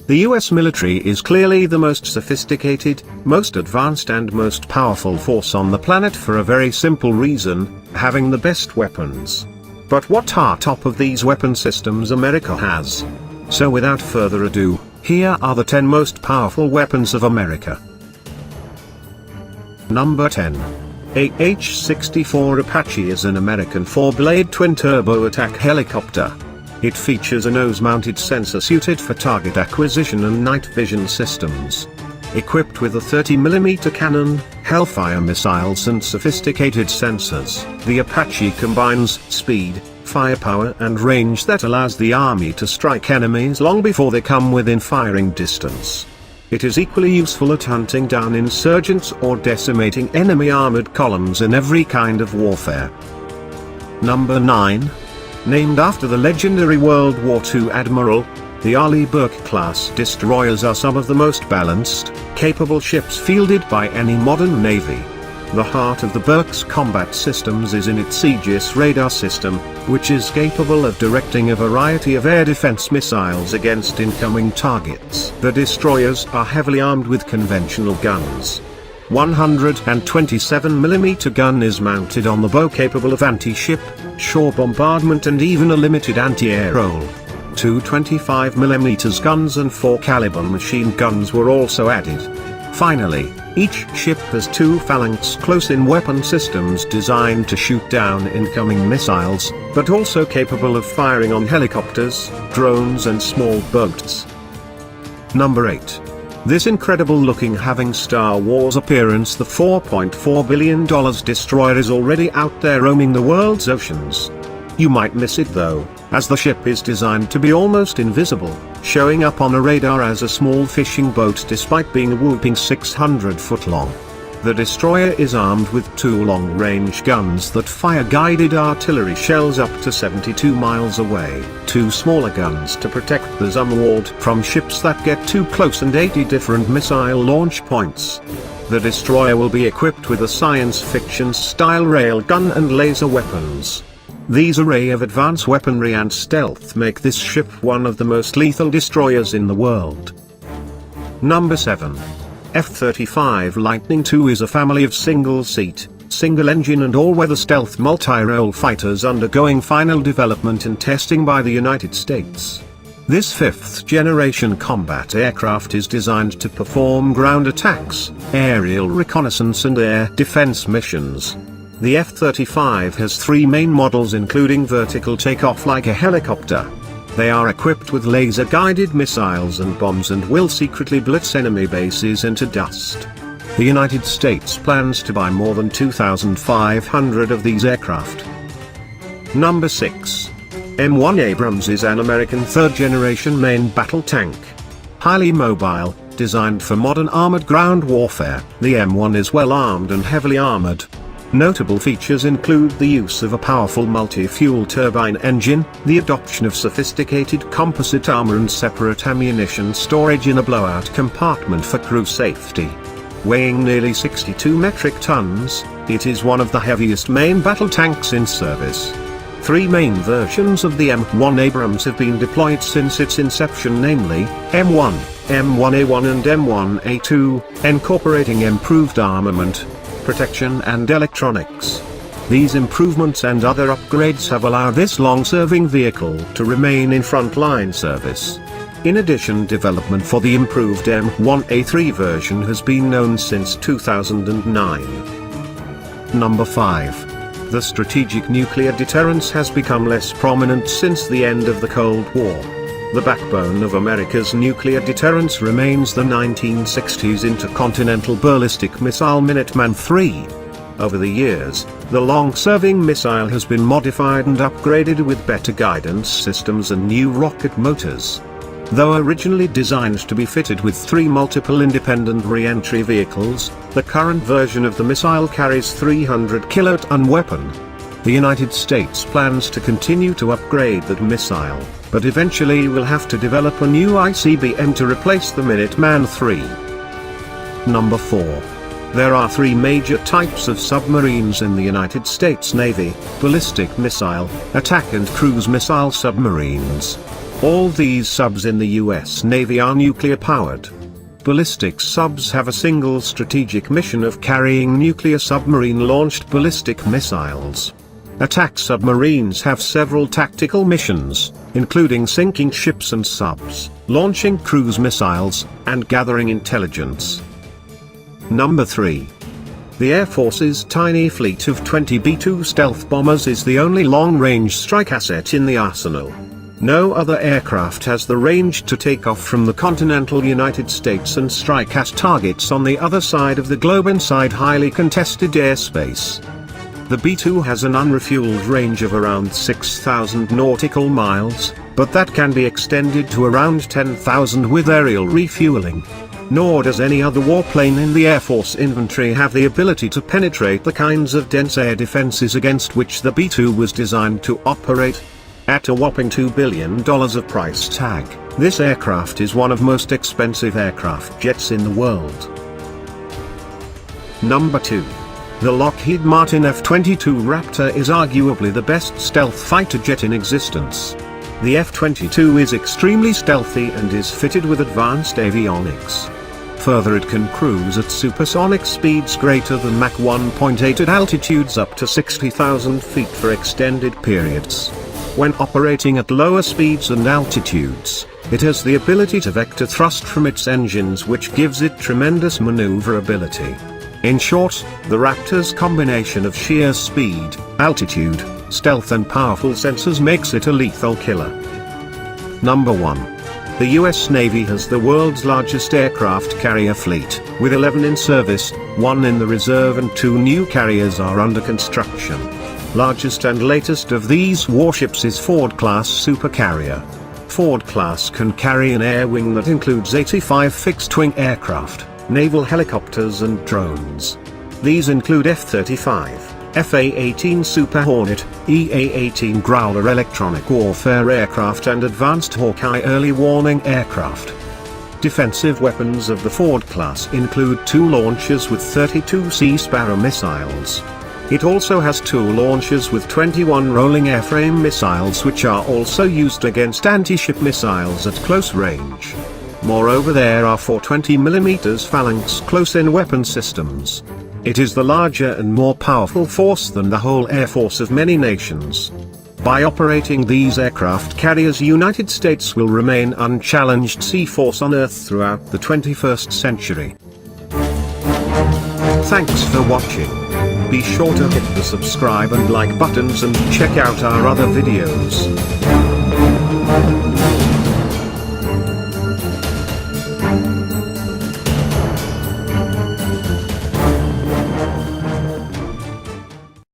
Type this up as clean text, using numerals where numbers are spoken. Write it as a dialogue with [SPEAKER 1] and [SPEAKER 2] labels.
[SPEAKER 1] The US military is clearly the most sophisticated, most advanced and most powerful force on the planet for a very simple reason: having the best weapons. But what are top of these weapon systems America has? So without further ado, here are the 10 most powerful weapons of America. Number 10. AH-64 Apache is an American 4-blade twin-turbo attack helicopter. It features a nose-mounted sensor suited for target acquisition and night vision systems. Equipped with a 30mm cannon, Hellfire missiles and sophisticated sensors, the Apache combines speed, firepower and range that allows the Army to strike enemies long before they come within firing distance. It is equally useful at hunting down insurgents or decimating enemy armored columns in every kind of warfare. Number 9. Named after the legendary World War II admiral, the Arleigh Burke-class destroyers are some of the most balanced, capable ships fielded by any modern navy. The heart of the Burke's combat systems is in its Aegis radar system, which is capable of directing a variety of air defense missiles against incoming targets. The destroyers are heavily armed with conventional guns. 127mm gun is mounted on the bow, capable of anti-ship, shore bombardment and even a limited anti-air role. 2 25mm guns and 4 caliber machine guns were also added. Finally, each ship has 2 Phalanx close-in weapon systems designed to shoot down incoming missiles, but also capable of firing on helicopters, drones and small boats. Number 8. This incredible-looking having Star Wars appearance, the $4.4 billion destroyer is already out there roaming the world's oceans. You might miss it though, as the ship is designed to be almost invisible, showing up on a radar as a small fishing boat despite being a whopping 600 foot long. The destroyer is armed with 2 long-range guns that fire guided artillery shells up to 72 miles away, 2 smaller guns to protect the Zumwalt from ships that get too close, and 80 different missile launch points. The destroyer will be equipped with a science fiction style railgun and laser weapons. These array of advanced weaponry and stealth make this ship one of the most lethal destroyers in the world. Number 7. F-35 Lightning II is a family of single-seat, single-engine and all-weather stealth multi-role fighters undergoing final development and testing by the United States. This 5th-generation combat aircraft is designed to perform ground attacks, aerial reconnaissance and air defense missions. The F-35 has 3 main models, including vertical takeoff like a helicopter. They are equipped with laser-guided missiles and bombs and will secretly blitz enemy bases into dust. The United States plans to buy more than 2,500 of these aircraft. Number 6. M1 Abrams is an American 3rd-generation main battle tank. Highly mobile, designed for modern armored ground warfare, the M1 is well armed and heavily armored. Notable features include the use of a powerful multi-fuel turbine engine, the adoption of sophisticated composite armor and separate ammunition storage in a blowout compartment for crew safety. Weighing nearly 62 metric tons, it is one of the heaviest main battle tanks in service. 3 main versions of the M1 Abrams have been deployed since its inception, namely, M1, M1A1 and M1A2, incorporating improved armament, protection and electronics. These improvements and other upgrades have allowed this long-serving vehicle to remain in frontline service. In addition, development for the improved M1A3 version has been known since 2009. Number 5. The strategic nuclear deterrence has become less prominent since the end of the Cold War. The backbone of America's nuclear deterrence remains the 1960s Intercontinental Ballistic Missile Minuteman III. Over the years, the long-serving missile has been modified and upgraded with better guidance systems and new rocket motors. Though originally designed to be fitted with 3 multiple independent re-entry vehicles, the current version of the missile carries 300 kiloton weapon. The United States plans to continue to upgrade that missile, but eventually will have to develop a new ICBM to replace the Minuteman III. Number 4. There are 3 major types of submarines in the United States Navy: ballistic missile, attack and cruise missile submarines. All these subs in the US Navy are nuclear-powered. Ballistic subs have a single strategic mission of carrying nuclear submarine-launched ballistic missiles. Attack submarines have several tactical missions, including sinking ships and subs, launching cruise missiles, and gathering intelligence. Number 3. The Air Force's tiny fleet of 20 B-2 stealth bombers is the only long-range strike asset in the arsenal. No other aircraft has the range to take off from the continental United States and strike at targets on the other side of the globe inside highly contested airspace. The B-2 has an unrefueled range of around 6,000 nautical miles, but that can be extended to around 10,000 with aerial refueling. Nor does any other warplane in the Air Force inventory have the ability to penetrate the kinds of dense air defenses against which the B-2 was designed to operate. At a whopping $2 billion of price tag, this aircraft is one of most expensive aircraft jets in the world. Number 2. The Lockheed Martin F-22 Raptor is arguably the best stealth fighter jet in existence. The F-22 is extremely stealthy and is fitted with advanced avionics. Further, it can cruise at supersonic speeds greater than Mach 1.8 at altitudes up to 60,000 feet for extended periods. When operating at lower speeds and altitudes, it has the ability to vector thrust from its engines, which gives it tremendous maneuverability. In short, the Raptor's combination of sheer speed, altitude, stealth and powerful sensors makes it a lethal killer. Number 1. The US Navy has the world's largest aircraft carrier fleet, with 11 in service, 1 in the reserve and 2 new carriers are under construction. Largest and latest of these warships is Ford-class supercarrier. Ford-class can carry an air wing that includes 85 fixed-wing aircraft, naval helicopters and drones. These include F-35, F/A-18 Super Hornet, EA-18 Growler electronic warfare aircraft and advanced Hawkeye early warning aircraft. Defensive weapons of the Ford class include 2 launchers with 32 Sea Sparrow missiles. It also has 2 launchers with 21 rolling airframe missiles, which are also used against anti-ship missiles at close range. Moreover, there are 4 20mm Phalanx close-in weapon systems. It is the larger and more powerful force than the whole air force of many nations. By operating these aircraft carriers, United States will remain unchallenged sea force on Earth throughout the 21st century. Thanks for watching. Be sure to hit the subscribe and like buttons and check out our other videos.